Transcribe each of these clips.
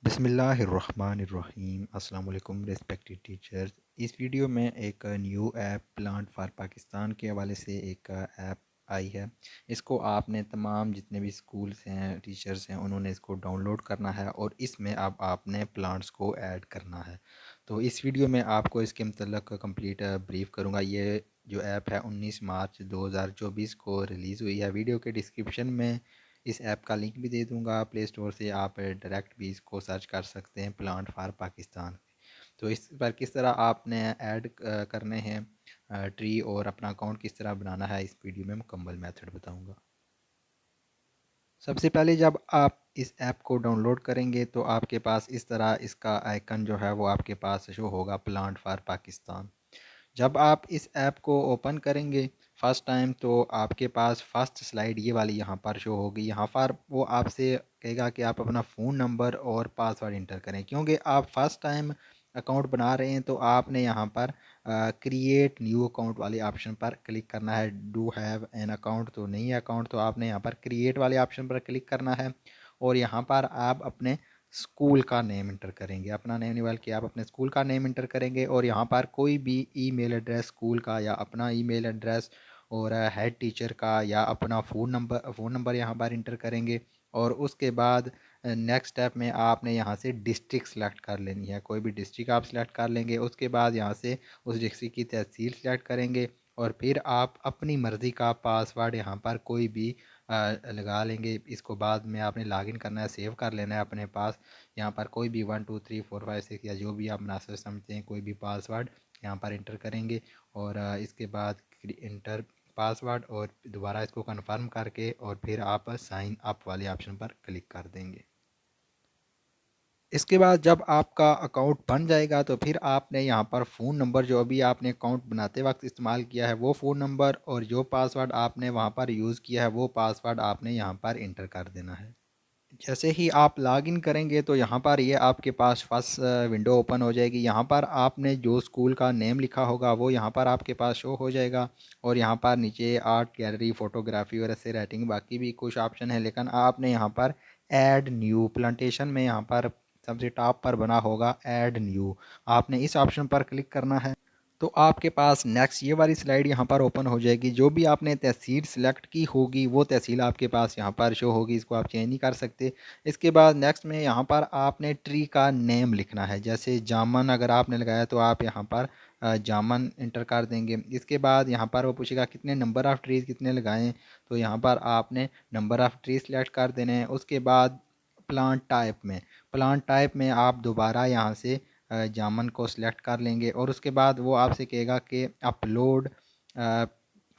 बिस्मिल्लाहिर्रहमानिर्रहीम। अस्सलाम वालेकुम रिस्पेक्टेड टीचर्स। इस वीडियो में एक new app plant for Pakistan के हवाले से एक ऐप आई है। इसको आपने तमाम जितने भी स्कूल्स हैं, टीचर्स हैं, उन्होंने इसको डाउनलोड करना है और इसमें अब आपने प्लांट्स को ऐड करना है। तो इस वीडियो में आपको इसके मतलब कंप्लीट ब्रीफ करूँगा। ये जो ऐप है 19 मार्च 2024 को रिलीज़ हुई है। वीडियो के डिस्क्रिप्शन में इस ऐप का लिंक भी दे दूंगा। प्ले स्टोर से आप डायरेक्ट भी इसको सर्च कर सकते हैं, प्लांट फॉर पाकिस्तान। तो इस पर किस तरह आपने ऐड करने हैं ट्री और अपना अकाउंट किस तरह बनाना है, इस वीडियो में मुकम्मल मेथड बताऊंगा। सबसे पहले जब आप इस ऐप को डाउनलोड करेंगे तो आपके पास इस तरह इसका आइकन जो है वो आपके पास शो होगा, प्लांट फॉर पाकिस्तान। जब आप इस ऐप को ओपन करेंगे फ़र्स्ट टाइम तो आपके पास फ़र्स्ट स्लाइड ये वाली यहाँ पर शो होगी। यहाँ पर वो आपसे कहेगा कि आप अपना फ़ोन नंबर और पासवर्ड इंटर करें। क्योंकि आप फ़र्स्ट टाइम अकाउंट बना रहे हैं तो आपने यहाँ पर क्रिएट न्यू अकाउंट वाले ऑप्शन पर क्लिक करना है। डू हैव एन अकाउंट तो नहीं है अकाउंट, तो आपने यहाँ पर क्रिएट वाले ऑप्शन पर क्लिक करना है और यहाँ पर आप अपने स्कूल का नेम इंटर करेंगे। अपना नेम नहीं बल्कि आप अपने स्कूल का नेम इंटर करेंगे और यहाँ पर कोई भी ईमेल एड्रेस स्कूल का या अपना ईमेल एड्रेस और हेड टीचर का या अपना फ़ोन नंबर यहाँ पर इंटर करेंगे। और उसके बाद नेक्स्ट स्टेप में आपने यहाँ से डिस्ट्रिक्ट सेलेक्ट कर लेनी है। कोई भी डिस्ट्रिक्ट आप सेलेक्ट कर लेंगे। उसके बाद यहाँ से उस डिस्ट्रिक्ट की तहसील सेलेक्ट करेंगे और फिर आप अपनी मर्ज़ी का पासवर्ड यहाँ पर कोई भी लगा लेंगे। इसको बाद में आपने लॉगिन करना है, सेव कर लेना है अपने पास। यहाँ पर कोई भी 1 2 3 4 5 6 या जो भी आप मुनासिब समझते हैं कोई भी पासवर्ड यहाँ पर इंटर करेंगे और इसके बाद इंटर पासवर्ड और दोबारा इसको कंफर्म करके और फिर आप साइन अप वाले ऑप्शन पर क्लिक कर देंगे। इसके बाद जब आपका अकाउंट बन जाएगा तो फिर आपने यहाँ पर फ़ोन नंबर जो अभी आपने अकाउंट बनाते वक्त इस्तेमाल किया है वो फ़ोन नंबर और जो पासवर्ड आपने वहाँ पर यूज़ किया है वो पासवर्ड आपने यहाँ पर इंटर कर देना है। जैसे ही आप लॉगिन करेंगे तो यहाँ पर ये आपके पास फर्स्ट विंडो ओपन हो जाएगी। यहाँ पर आपने जो स्कूल का नेम लिखा होगा वो यहाँ पर आपके पास शो हो जाएगा और यहाँ पर नीचे आर्ट गैलरी, फ़ोटोग्राफ़ी और ऐसे राइटिंग बाकी भी कुछ ऑप्शन है, लेकिन आपने यहाँ पर ऐड न्यू प्लांटेशन में यहाँ पर सबसे टॉप पर बना होगा ऐड न्यू, आपने इस ऑप्शन पर क्लिक करना है। तो आपके पास नेक्स्ट ये वाली स्लाइड यहाँ पर ओपन हो जाएगी। जो भी आपने तहसील सेलेक्ट की होगी वो तहसील आपके पास यहाँ पर शो होगी, इसको आप चेंज नहीं कर सकते। इसके बाद नेक्स्ट में यहाँ पर आपने ट्री का नेम लिखना है। जैसे जामन अगर आपने लगाया तो आप यहाँ पर जामन इंटर कर देंगे। इसके बाद यहाँ पर वो पूछेगा कितने नंबर ऑफ़ ट्रीज़ कितने लगाएं, तो यहाँ पर आपने नंबर ऑफ़ ट्री सेलेक्ट कर देने हैं। उसके बाद प्लांट टाइप में आप दोबारा यहाँ से जामन को सिलेक्ट कर लेंगे और उसके बाद वो आपसे कहेगा कि अपलोड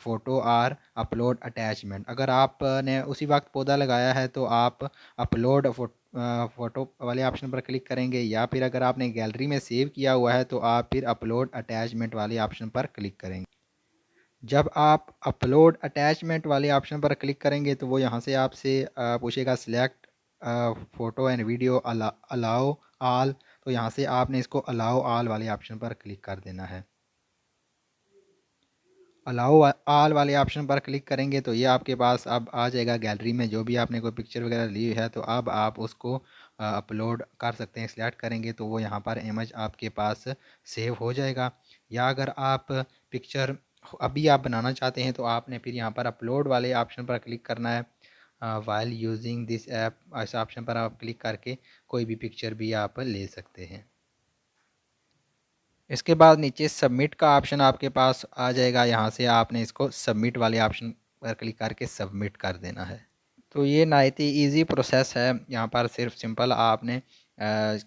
फ़ोटो और अपलोड अटैचमेंट। अगर आपने उसी वक्त पौधा लगाया है तो आप अपलोड फ़ोटो वाले ऑप्शन पर क्लिक करेंगे, या फिर अगर आपने गैलरी में सेव किया हुआ है तो आप फिर अपलोड अटैचमेंट वाले ऑप्शन पर क्लिक करेंगे। जब आप अपलोड अटैचमेंट वाले ऑप्शन पर क्लिक करेंगे तो वो यहाँ से आपसे पूछेगा select photo and video allow all, तो यहाँ से आपने इसको अलाउ आल वाले ऑप्शन पर क्लिक कर देना है। अलाउ आल वाले ऑप्शन पर क्लिक करेंगे तो ये आपके पास अब आ जाएगा गैलरी में जो भी आपने कोई पिक्चर वगैरह ली है, तो अब आप उसको अपलोड कर सकते हैं। सिलेक्ट करेंगे तो वो यहाँ पर इमेज आपके पास सेव हो जाएगा। या अगर आप पिक्चर अभी आप बनाना चाहते हैं तो आपने फिर यहाँ पर अपलोड वाले ऑप्शन पर क्लिक करना है। वाइल यूजिंग दिस ऐप इस ऑप्शन पर आप क्लिक करके कोई भी पिक्चर भी आप ले सकते हैं। इसके बाद नीचे सबमिट का ऑप्शन आपके पास आ जाएगा। यहाँ से आपने इसको सबमिट वाले ऑप्शन पर क्लिक करके सबमिट कर देना है। तो ये नहायत ही ईजी प्रोसेस है। यहाँ पर सिर्फ सिंपल आपने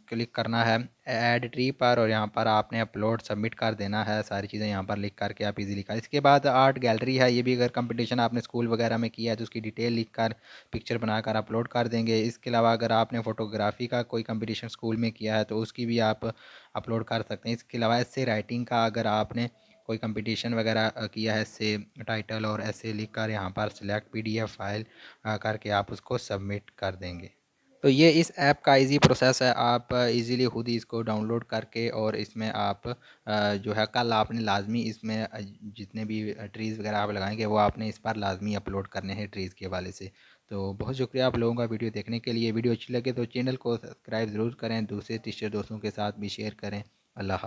क्लिक करना है ऐड ट्री पर और यहाँ पर आपने अपलोड सबमिट कर देना है। सारी चीज़ें यहाँ पर लिख करके आप इजीली कर। इसके बाद आर्ट गैलरी है, ये भी अगर कंपटीशन आपने स्कूल वगैरह में किया है तो उसकी डिटेल लिख कर पिक्चर बनाकर अपलोड कर देंगे। इसके अलावा अगर आपने फ़ोटोग्राफ़ी का कोई कंपटीशन स्कूल में किया है तो उसकी भी आप अपलोड कर सकते हैं। इसके अलावा ऐसे राइटिंग का अगर आपने कोई कंपटीशन वगैरह किया है, ऐसे टाइटल और ऐसे लिख कर यहाँ पर सिलेक्ट पीडीएफ फाइल करके आप उसको सबमिट कर देंगे। तो ये इस ऐप का इजी प्रोसेस है। आप इजीली खुद ही इसको डाउनलोड करके और इसमें आप जो है कल आपने लाजमी इसमें जितने भी ट्रीज़ वगैरह आप लगाएंगे वो आपने इस पर लाजमी अपलोड करने हैं ट्रीज़ के हवाले से। तो बहुत शुक्रिया आप लोगों का वीडियो देखने के लिए। वीडियो अच्छी लगे तो चैनल को सब्सक्राइब ज़रूर करें, दूसरे तीसरे दोस्तों के साथ भी शेयर करें। अल्लाह।